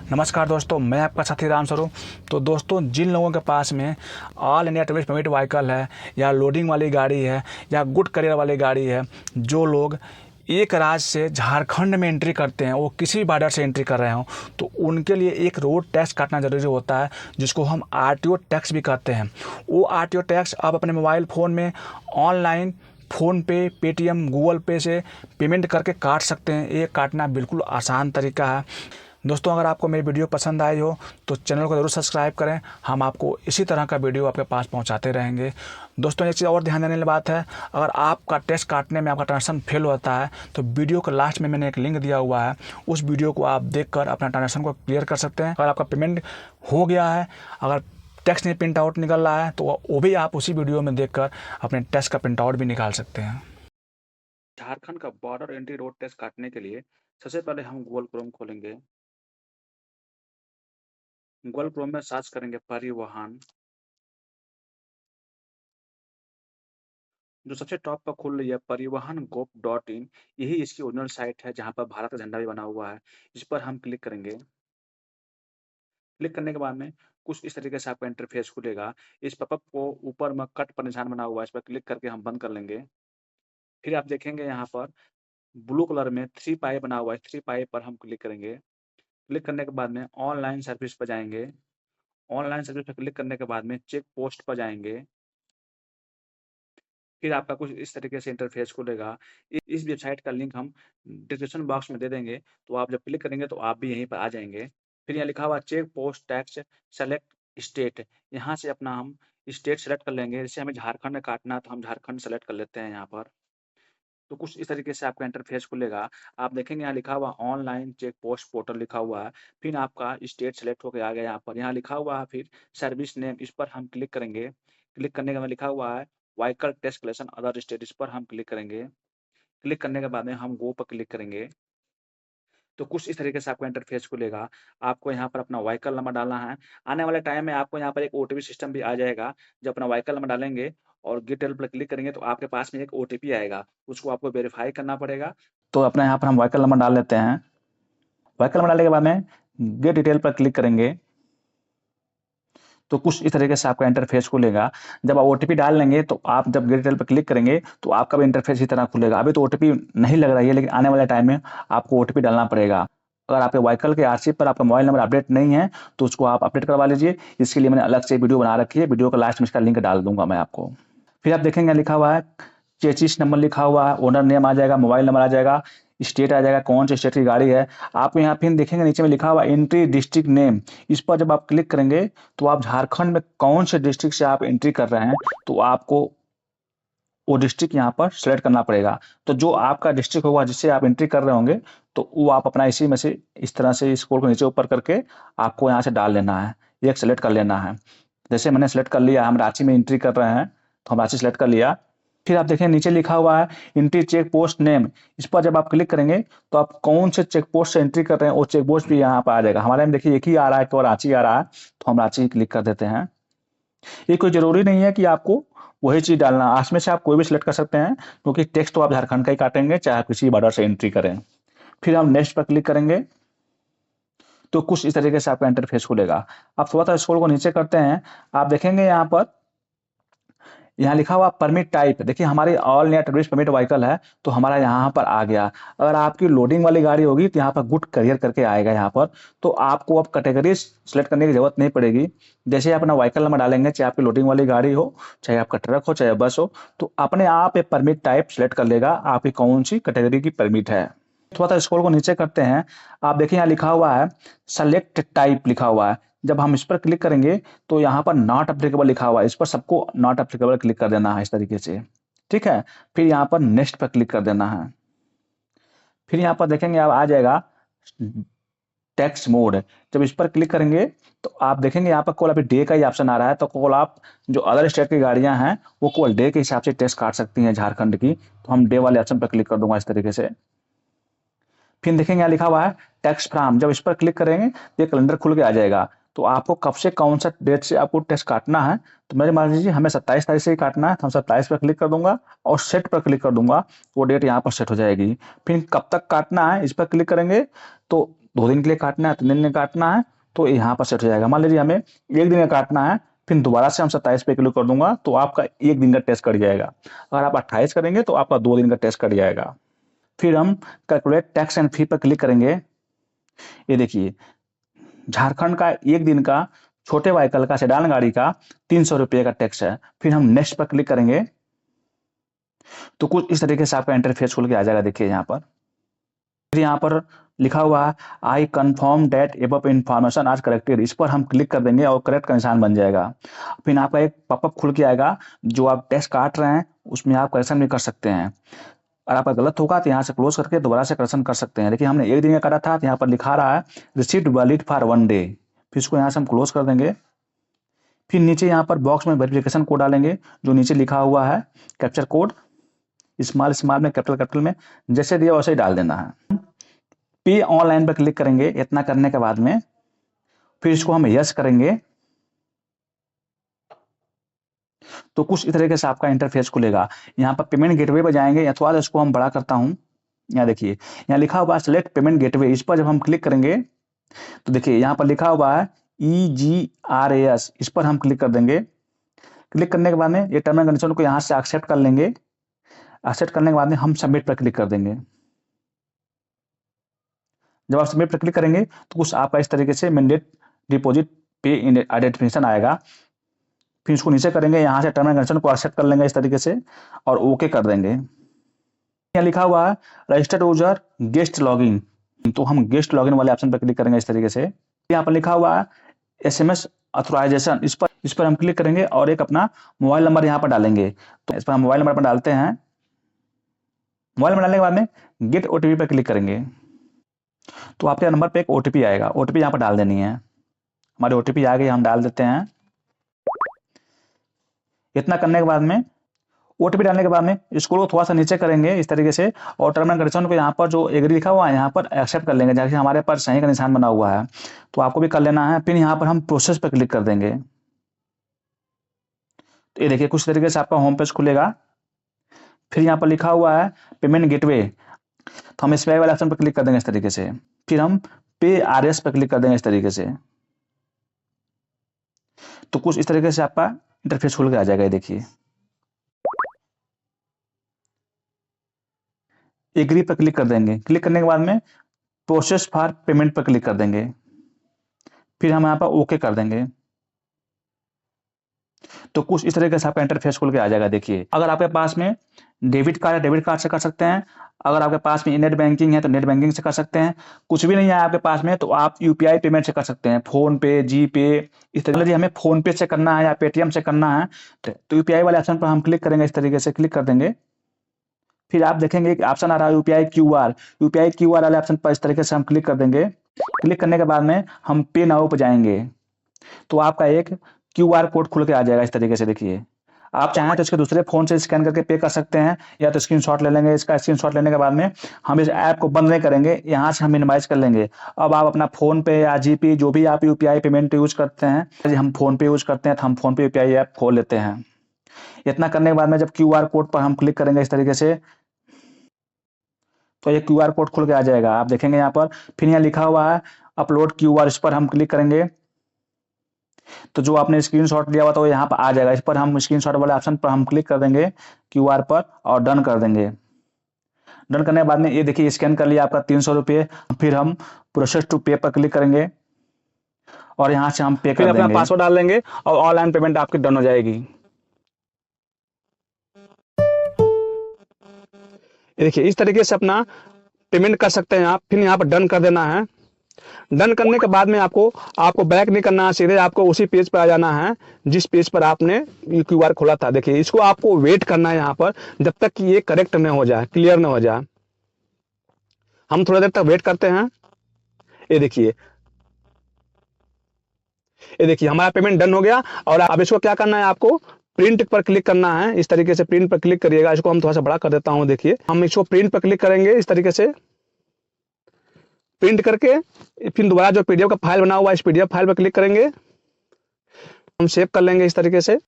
नमस्कार दोस्तों, मैं आपका साथी राम स्वरूप। तो दोस्तों, जिन लोगों के पास में all India tourist permit vehicle है या लोडिंग वाली गाड़ी है या गुड करियर वाली गाड़ी है, जो लोग एक राज्य से झारखंड में एंट्री करते हैं, वो किसी भी बॉर्डर से एंट्री कर रहे हों, तो उनके लिए एक रोड टैक्स काटना ज़रूरी होता है, जिसको हम आरटीओ टैक्स भी कहते हैं। वो आरटीओ टैक्स आप अपने मोबाइल फ़ोन में ऑनलाइन फ़ोनपे, पेटीएम, गूगल पे से पेमेंट करके काट सकते हैं। ये काटना बिल्कुल आसान तरीका है। दोस्तों, अगर आपको मेरी वीडियो पसंद आई हो तो चैनल को ज़रूर सब्सक्राइब करें। हम आपको इसी तरह का वीडियो आपके पास पहुंचाते रहेंगे। दोस्तों, एक चीज़ और ध्यान देने वाली बात है, अगर आपका टेस्ट काटने में आपका ट्रांजेक्शन फेल होता है तो वीडियो के लास्ट में मैंने एक लिंक दिया हुआ है, उस वीडियो को आप देखकर अपना ट्रांजेक्शन को क्लियर कर सकते हैं। अगर आपका पेमेंट हो गया है, अगर टैक्स नहीं प्रिंट आउट निकल रहा है, तो वो भी आप उसी वीडियो में देखकर अपने टैक्स का प्रिंट आउट भी निकाल सकते हैं। झारखंड का बॉर्डर एंट्री रोड टेस्ट काटने के लिए सबसे पहले हम गूगल क्रोम खोलेंगे। गूगल क्रोम में सर्च करेंगे परिवहन। जो सबसे टॉप पर खुल रही है परिवहन gov.in, यही इसकी ओरिजिनल साइट है जहां पर भारत का झंडा भी बना हुआ है। इस पर हम क्लिक करेंगे। क्लिक करने के बाद में कुछ इस तरीके से आपका इंटरफेस खुलेगा। इस पॉपअप को ऊपर में कट पर निशान बना हुआ है, इस पर क्लिक करके हम बंद कर लेंगे। फिर आप देखेंगे यहाँ पर ब्लू कलर में 3 पाई बना हुआ है, 3 पाई पर हम क्लिक करेंगे। क्लिक करने के बाद में ऑनलाइन सर्विस पर जाएंगे। ऑनलाइन सर्विस पर क्लिक करने के बाद में चेक पोस्ट पर जाएंगे। फिर आपका कुछ इस तरीके से इंटरफेस खुलेगा। इस वेबसाइट का लिंक हम डिस्क्रिप्शन बॉक्स में दे देंगे, तो आप जब क्लिक करेंगे तो आप भी यहीं पर आ जाएँगे। फिर यहाँ लिखा हुआ check post tax select state, यहाँ से अपना हम स्टेट सेलेक्ट कर लेंगे। जैसे हमें झारखंड में काटना है तो हम झारखंड सेलेक्ट कर लेते हैं यहाँ पर। तो कुछ इस तरीके से आपका इंटरफेस खुलेगा। आप देखेंगे यहाँ लिखा हुआ ऑनलाइन चेक पोस्ट पोर्टल लिखा हुआ है। फिर आपका स्टेट सेलेक्ट होके आ गया यहाँ पर। यहाँ लिखा हुआ है फिर सर्विस नेम, इस पर हम क्लिक करेंगे। क्लिक करने के बाद लिखा हुआ है vehicle tax collection other state, इस पर हम क्लिक करेंगे। क्लिक करने के बाद में हम गो पर क्लिक करेंगे। तो कुछ इस तरीके से आपका इंटरफेस खुलेगा। आपको यहाँ पर अपना व्हीकल नंबर डालना है। आने वाले टाइम में आपको यहाँ पर एक ओटीपी सिस्टम भी आ जाएगा। जब अपना व्हीकल नंबर डालेंगे और गेट डिटेल पर क्लिक करेंगे तो आपके पास में एक ओटीपी आएगा, उसको आपको वेरीफाई करना पड़ेगा। तो अपना यहाँ पर हम व्हीकल नंबर डाल लेते हैं। व्हीकल नंबर डालने के बाद में गेट डिटेल पर क्लिक करेंगे तो कुछ इस तरीके से आपका इंटरफेस खुलेगा। जब आप ओटीपी डाल लेंगे तो आप जब गेट डिटेल पर क्लिक करेंगे तो आपका भी इंटरफेस इसी तरह खुलेगा। अभी तो ओटीपी नहीं लग रही है, लेकिन आने वाले टाइम में आपको ओटीपी डालना पड़ेगा। अगर आपके व्हीकल के आरसी पर आपका मोबाइल नंबर अपडेट नहीं है तो उसको आप अपडेट करवा लीजिए। इसके लिए मैंने अलग से वीडियो बना रखी है, वीडियो का लास्ट में इसका लिंक डाल दूंगा मैं आपको। फिर आप देखेंगे लिखा हुआ है चेचिस नंबर लिखा हुआ है, ओनर नेम आ जाएगा, मोबाइल नंबर आ जाएगा, स्टेट आ जाएगा, कौन से स्टेट की गाड़ी है। आप यहाँ फिर देखेंगे नीचे में लिखा हुआ एंट्री डिस्ट्रिक्ट नेम, इस पर जब आप क्लिक करेंगे तो आप झारखंड में कौन से डिस्ट्रिक्ट से आप एंट्री कर रहे हैं तो आपको वो डिस्ट्रिक्ट यहाँ पर सेलेक्ट करना पड़ेगा। तो जो आपका डिस्ट्रिक्ट होगा जिससे आप एंट्री कर रहे होंगे तो वो आप अपना इसी में से इस तरह से स्क्रॉल को नीचे ऊपर करके आपको यहाँ से डाल लेना है, एक सेलेक्ट कर लेना है। जैसे मैंने सेलेक्ट कर लिया, हम रांची में एंट्री कर रहे हैं तो हम रांची सेलेक्ट कर लिया। फिर आप देखें नीचे लिखा हुआ है एंट्री चेक पोस्ट नेम, इस पर जब आप क्लिक करेंगे तो आप कौन से चेक पोस्ट से एंट्री कर रहे हैं वो चेक पोस्ट भी यहाँ पर आ जाएगा। हमारे में देखिए एक ही आ रहा है, केवल रांची आ रहा है, तो हम रांची क्लिक कर देते हैं। ये कोई जरूरी नहीं है कि आपको वही चीज डालना, आज में से आप कोई भी सिलेक्ट कर सकते हैं, क्योंकि टेक्स्ट तो आप झारखंड का ही काटेंगे चाहे आप किसी बॉर्डर से एंट्री करें। फिर हम नेक्स्ट पर क्लिक करेंगे तो कुछ इस तरीके से आपका इंटरफेस खुलेगा। आप थोड़ा सा स्क्रॉल को नीचे करते हैं, आप देखेंगे यहाँ पर यहाँ लिखा हुआ परमिट टाइप, देखिए हमारी all India tourist permit vehicle है तो हमारा यहाँ पर आ गया। अगर आपकी लोडिंग वाली गाड़ी होगी तो यहाँ पर गुड करियर करके आएगा यहाँ पर, तो आपको अब कैटेगरी सेलेक्ट करने की जरूरत नहीं पड़ेगी। जैसे आप अपना व्हीकल नंबर डालेंगे, चाहे आपकी लोडिंग वाली गाड़ी हो, चाहे आपका ट्रक हो, चाहे बस हो, तो अपने आप ये परमिट टाइप सेलेक्ट कर लेगा आपकी कौन सी कैटेगरी की परमिट है। थोड़ा सा स्क्रॉल को नीचे करते हैं, आप देखिए यहाँ लिखा हुआ है सेलेक्ट टाइप लिखा हुआ है। जब हम इस पर क्लिक करेंगे तो यहाँ पर नॉट अप्लीकेबल लिखा हुआ है, इस पर सबको नॉट अप्लीकेबल क्लिक कर देना है इस तरीके से, ठीक है। फिर यहाँ पर नेक्स्ट पर क्लिक कर देना है। फिर यहाँ पर देखेंगे आप आ जाएगा टैक्स मोड, जब इस पर क्लिक करेंगे तो आप देखेंगे यहाँ पर केवल अभी डे का ही ऑप्शन आ रहा है, तो केवल आप जो अदर स्टेट की गाड़ियां हैं वो केवल डे के हिसाब से टैक्स काट सकती हैं झारखंड की, तो हम डे वाले ऑप्शन पर क्लिक कर दूंगा इस तरीके से। फिर देखेंगे यहाँ लिखा हुआ है टैक्स फ्राम, जब इस पर क्लिक करेंगे तो ये कैलेंडर खुल के आ जाएगा। तो आपको कब से कौन सा डेट से आपको टैक्स काटना है, तो मेरे मान लीजिए हमें 27 तारीख से ही काटना है, तो हम 27 पर क्लिक कर दूंगा और सेट पर क्लिक कर दूंगा, वो डेट यहाँ पर सेट हो जाएगी। फिर कब तक काटना है इस पर क्लिक करेंगे तो 2 दिन के लिए काटना है, 3 दिन का काटना है तो यहाँ पर सेट हो जाएगा। मान लीजिए हमें 1 दिन का काटना है, फिर दोबारा से हम 27 पे क्लिक कर दूंगा तो आपका 1 दिन का टेस्ट कट जाएगा। अगर आप 28 करेंगे तो आपका 2 दिन का टेस्ट कट जाएगा। फिर हम कैलकुलेट टैक्स एंड फी पर क्लिक करेंगे। ये देखिए झारखंड का 1 दिन का छोटे व्हीकल का सेडान गाड़ी का 300 रुपये का टैक्स है। फिर हम नेक्स्ट पर क्लिक करेंगे तो कुछ इस तरीके से आपका इंटरफेस खुल के आ जाएगा। देखिए यहाँ पर फिर यहाँ पर लिखा हुआ है I confirm that above information is corrected, इस पर हम क्लिक कर देंगे और करेक्ट का निशान बन जाएगा। फिर आपका एक पॉपअप खुल के आएगा, जो आप टैक्स काट रहे हैं उसमें आप करेक्शन भी कर सकते हैं। अगर आपका गलत होगा तो यहाँ से क्लोज करके दोबारा से करेक्शन कर सकते हैं। देखिए हमने 1 दिन का काटा था तो यहाँ पर लिखा रहा है रिसीव्ड वैलिड फॉर 1 डे। फिर इसको यहाँ से हम क्लोज कर देंगे। फिर नीचे यहाँ पर बॉक्स में वेरिफिकेशन कोड डालेंगे, जो नीचे लिखा हुआ है कैप्चर कोड, स्मॉल में कैपिटल में, जैसे दिया वैसे ही डाल देना है। पे ऑनलाइन पर क्लिक करेंगे। इतना करने के बाद में फिर इसको हम यस करेंगे तो कुछ इस तरीके से आपका इंटरफेस खुलेगा। यहाँ पर पेमेंट गेटवे पर जाएंगे, अथवा इसको हम बड़ा करता हूँ। यहाँ देखिए यहाँ लिखा हुआ है सेलेक्ट पेमेंट गेटवे, इस पर जब हम क्लिक करेंगे तो देखिए यहाँ पर लिखा हुआ है EGRAS, इस पर हम क्लिक कर देंगे। क्लिक करने के बाद में ये टर्म एंड कंडीशन को यहाँ से एक्सेप्ट कर लेंगे। एक्सेप्ट करने के बाद में हम सबमिट पर क्लिक कर देंगे। जब आप सबमिट पर क्लिक करेंगे तो कुछ आपका इस तरीके से मैंडेट डिपॉजिट पे आइडेंटिफिकेशन आएगा। फिर इसको नीचे करेंगे, यहाँ से टर्म एंड कंडीशन को एक्सेप्ट कर लेंगे इस तरीके से और ओके कर देंगे। यहाँ लिखा हुआ है रजिस्टर्ड यूजर गेस्ट लॉगिन, तो हम गेस्ट लॉगिन वाले ऑप्शन पर क्लिक करेंगे इस तरीके से। यहाँ पर लिखा हुआ है SMS ऑथराइजेशन, इस पर हम क्लिक करेंगे और एक अपना मोबाइल नंबर यहाँ पर डालेंगे। तो इस पर हम मोबाइल नंबर पर डालते हैं। मोबाइल नंबर डालने के बाद में गेट OTP पर क्लिक करेंगे तो आपके नंबर पे एक OTP आएगा। OTP यहाँ पर डाल देनी है। हमारी OTP आ गई, हम डाल देते हैं। इतना करने के बाद में OTP डालने के बाद में इसको थोड़ा सा नीचे करेंगे इस तरीके से और टर्म एंड कंडीशन को यहाँ पर जो एग्री लिखा हुआ है यहाँ पर एक्सेप्ट कर लेंगे, जैसे हमारे पास सही का निशान बना हुआ है तो आपको भी कर लेना है। फिर यहाँ पर हम प्रोसेस पर क्लिक कर देंगे तो ये देखिए कुछ तरीके से आपका होम पेज खुलेगा। फिर यहाँ पर लिखा हुआ है पेमेंट गेटवे, तो हम SBI वाले ऑप्शन पर क्लिक कर देंगे इस तरीके से। फिर हम पे RS पर क्लिक कर देंगे इस तरीके से। तो कुछ इस तरीके से आपका इंटरफेस खुल के आ जाएगा। ये देखिए एग्री पर क्लिक कर देंगे। क्लिक करने के बाद में प्रोसेस फॉर पेमेंट पर क्लिक कर देंगे। फिर हम यहाँ पर ओके कर देंगे तो कुछ इस तरीके से आपका इंटरफेस खुल के आ जाएगा। देखिए अगर आपके पास में डेबिट कार्ड है, डेबिट कार्ड से कर सकते हैं। अगर आपके पास में नेट बैंकिंग है तो नेट बैंकिंग से कर सकते हैं। कुछ भी नहीं है आपके पास में तो आप UPI पेमेंट से कर सकते हैं, फोन पे, जीपे, इस तरह से। हमें फोन पे से करना है या पेटीएम से करना है तो UPI वाले ऑप्शन पर हम क्लिक करेंगे, इस तरीके से क्लिक कर देंगे। फिर आप देखेंगे एक ऑप्शन आ रहा है UPI QR वाले ऑप्शन पर इस तरीके से हम क्लिक कर देंगे। क्लिक करने के बाद में हम पे नाउ पर जाएंगे तो आपका एक QR कोड खुल के आ जाएगा इस तरीके से। देखिए आप चाहें तो इसके दूसरे फोन से स्कैन करके पे कर सकते हैं या तो स्क्रीनशॉट ले लेंगे। इसका स्क्रीनशॉट लेने के बाद में हम इस ऐप को बंद नहीं करेंगे, यहाँ से हम मिनिमाइज कर लेंगे। अब आप अपना फोन पे या जीपे जो भी आप UPI पेमेंट यूज करते हैं, यदि हम फोन पे यूज करते हैं तो हम फोन पे UPI ऐप खोल लेते हैं। इतना करने के बाद में जब QR कोड पर हम क्लिक करेंगे इस तरीके से तो ये QR कोड खुल के आ जाएगा, आप देखेंगे यहाँ पर। फिर यहाँ लिखा हुआ है अपलोड QR, इस पर हम क्लिक करेंगे तो जो आपने स्क्रीनशॉट लिया हुआ था वो यहाँ पर आ जाएगा। इस पर हम स्क्रीनशॉट वाले ऑप्शन पर हम क्लिक कर देंगे QR पर और डन कर देंगे। डन करने के बाद में ये देखिए स्कैन कर लिया आपका 300 रुपये। फिर हम प्रोसेस टू पे पर क्लिक करेंगे और यहाँ से हम पे कर देंगे, अपना पासवर्ड डाल देंगे और ऑनलाइन पेमेंट आपकी डन हो जाएगी। देखिए इस तरीके से अपना पेमेंट कर सकते हैं आप। फिर यहाँ पर डन कर देना है। डन करने के बाद में आपको बैक नहीं करना है, सीधे आपको उसी पेज पर आ जाना है जिस पेज पर आपने QR खोला था। देखिए इसको आपको वेट करना है यहाँ पर जब तक कि ये करेक्ट न हो जाए, क्लियर न हो जाए। हम थोड़ा देर तक वेट करते हैं। ये देखिए हमारा पेमेंट डन हो गया। और अब इसको क्या करना है, आपको प्रिंट पर क्लिक करना है। इस तरीके से प्रिंट पर क्लिक करिएगा। इसको हम थोड़ा सा बड़ा कर देता हूँ। देखिए हम इसको प्रिंट पर क्लिक करेंगे इस तरीके से। प्रिंट करके फिर दोबारा जो PDF का फाइल बना हुआ है इस PDF फाइल पर क्लिक करेंगे, हम सेव कर लेंगे इस तरीके से।